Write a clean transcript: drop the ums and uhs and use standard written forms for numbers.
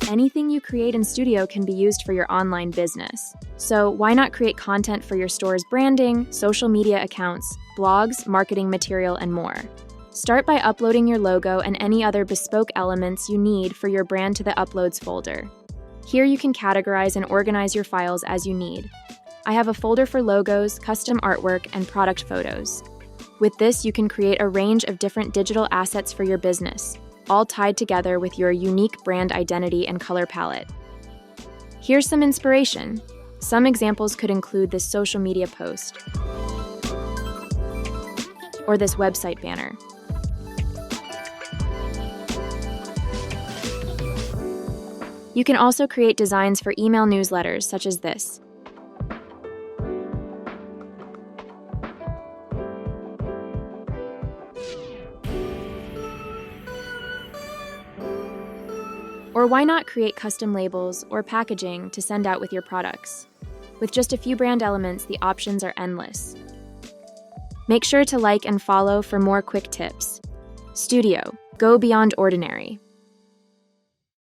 Anything you create in Studio can be used for your online business. So why not create content for your store's branding, social media accounts, blogs, marketing material, and more? Start by uploading your logo and any other bespoke elements you need for your brand to the Uploads folder. Here you can categorize and organize your files as you need. I have a folder for logos, custom artwork, and product photos. With this, you can create a range of different digital assets for your business, all tied together with your unique brand identity and color palette. Here's some inspiration. Some examples could include this social media post or this website banner. You can also create designs for email newsletters such as this. Or why not create custom labels or packaging to send out with your products? With just a few brand elements, the options are endless. Make sure to like and follow for more quick tips. Studio, go beyond ordinary.